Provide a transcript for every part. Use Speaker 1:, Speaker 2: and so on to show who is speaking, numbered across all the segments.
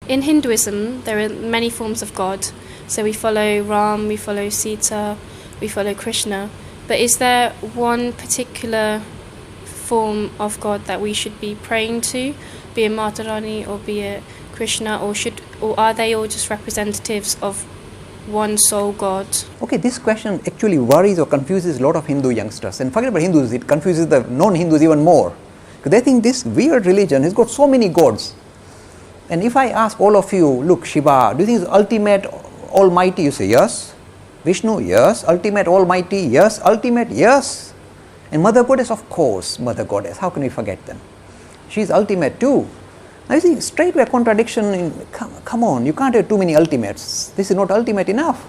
Speaker 1: In Hinduism, there are many forms of God. So we follow Ram, we follow Sita, we follow Krishna. But is there one particular form of God that we should be praying to, be it Matarani or be it Krishna, or are they all just representatives of one sole God?
Speaker 2: Okay, this question actually worries or confuses a lot of Hindu youngsters. And forget about Hindus, it confuses the non-Hindus even more. Because they think this weird religion has got so many gods. And if I ask all of you, look, Shiva, do you think is ultimate almighty? You say yes. Vishnu, yes. Ultimate almighty, yes. Ultimate, yes. And Mother Goddess, of course, Mother Goddess. How can we forget them? She is ultimate too. Now you see, straightway a contradiction. Come on, you can't have too many ultimates. This is not ultimate enough.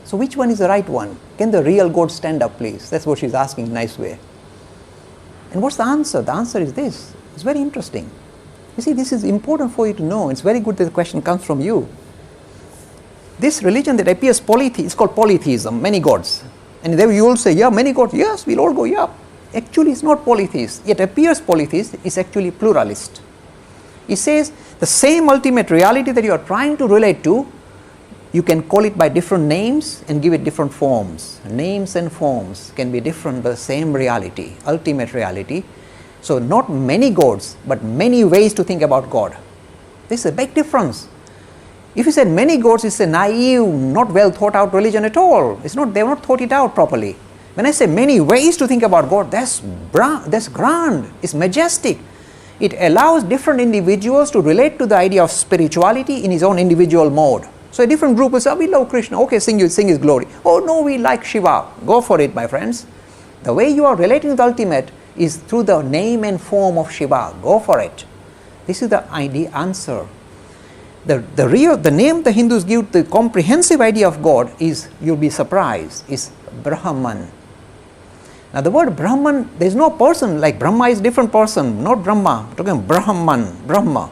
Speaker 2: So which one is the right one? Can the real God stand up, please? That's what she's asking in a nice way. And what's the answer? The answer is this. It's very interesting. You see, this is important for you to know. It's very good that the question comes from you. This religion that appears is called polytheism, many gods. And then you all say, yeah, many gods, yes, we'll all go, yeah. Actually, it's not polytheist. It appears polytheist, it's actually pluralist. It says the same ultimate reality that you are trying to relate to, you can call it by different names and give it different forms. Names and forms can be different, but the same reality, ultimate reality. So not many gods, but many ways to think about God. This is a big difference. If you said many gods, it's a naive, not well thought out religion at all. It's not, they have not thought it out properly. When I say many ways to think about God, that's grand, it's majestic. It allows different individuals to relate to the idea of spirituality in his own individual mode. So a different group will say, oh, we love Krishna, okay, sing his glory. Oh no, we like Shiva. Go for it, my friends. The way you are relating to the ultimate is through the name and form of Shiva. Go for it. This is the answer. The name the Hindus give the comprehensive idea of God is, you'll be surprised, is Brahman. Now the word Brahman, there is no person, like Brahma is different person, not Brahma. We're talking Brahman, Brahma.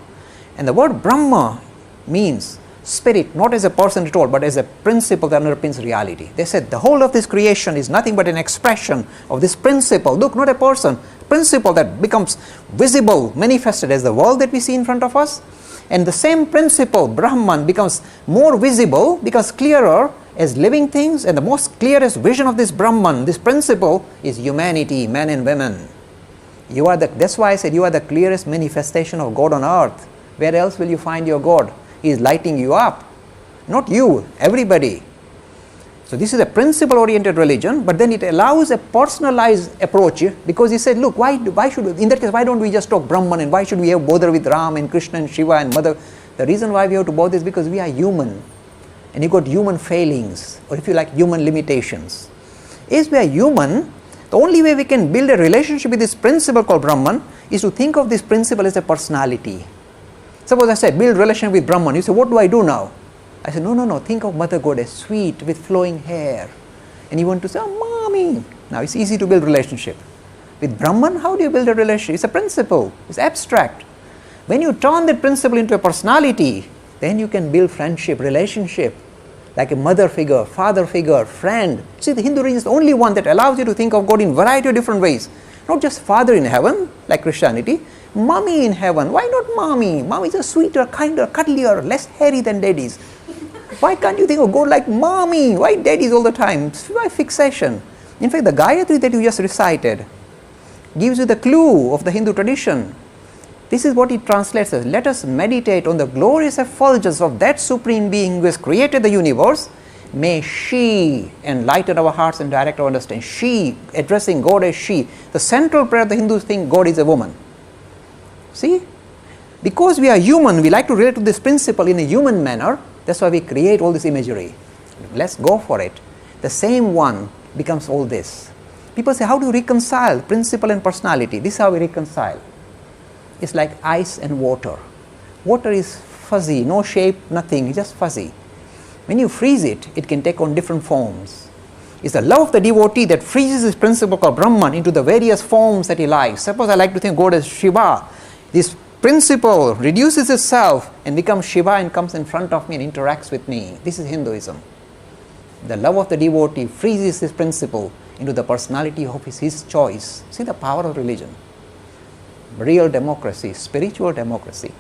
Speaker 2: And the word Brahma means spirit, not as a person at all, but as a principle that underpins reality. They said the whole of this creation is nothing but an expression of this principle. Look, not a person, principle that becomes visible, manifested as the world that we see in front of us. And the same principle, Brahman, becomes more visible, becomes clearer as living things, and the most clearest vision of this Brahman, this principle, is humanity, men and women. That's why I said you are the clearest manifestation of God on earth. Where else will you find your God? He is lighting you up. Not you, everybody. So this is a principle-oriented religion, but then it allows a personalized approach, because he said, look, why should we, in that case, why don't we just talk Brahman, and why should we have bother with Ram and Krishna and Shiva and Mother? The reason why we have to bother is because we are human, and you got human failings, or if you like, human limitations. As we are human, the only way we can build a relationship with this principle called Brahman is to think of this principle as a personality. Suppose I said, build relation with Brahman. You say, what do I do now? I said, no, think of Mother Goddess, sweet, with flowing hair. And you want to say, oh, mommy. Now it's easy to build relationship. With Brahman, how do you build a relationship? It's a principle, it's abstract. When you turn that principle into a personality, then you can build friendship, relationship, like a mother figure, father figure, friend. See, the Hindu religion is the only one that allows you to think of God in a variety of different ways. Not just father in heaven, like Christianity, mommy in heaven. Why not mommy? Mommy is a sweeter, kinder, cuddlier, less hairy than daddies. Why can't you think of God like mommy? Why daddies all the time? Why fixation? In fact, the Gayatri that you just recited gives you the clue of the Hindu tradition. This is what it translates as, let us meditate on the glorious effulgence of that Supreme Being who has created the universe. May she enlighten our hearts and direct our understanding. She, addressing God as she. The central prayer of the Hindus think God is a woman. See? Because we are human, we like to relate to this principle in a human manner. That's why we create all this imagery. Let's go for it. The same one becomes all this. People say, how do you reconcile principle and personality? This is how we reconcile. It's like ice and water. Water is fuzzy, no shape, nothing, it's just fuzzy. When you freeze it, it can take on different forms. It's the love of the devotee that freezes this principle called Brahman into the various forms that he likes. Suppose I like to think God as Shiva. This principle reduces itself and becomes Shiva and comes in front of me and interacts with me. This is Hinduism. The love of the devotee freezes this principle into the personality of his choice. See the power of religion. Real democracy, spiritual democracy.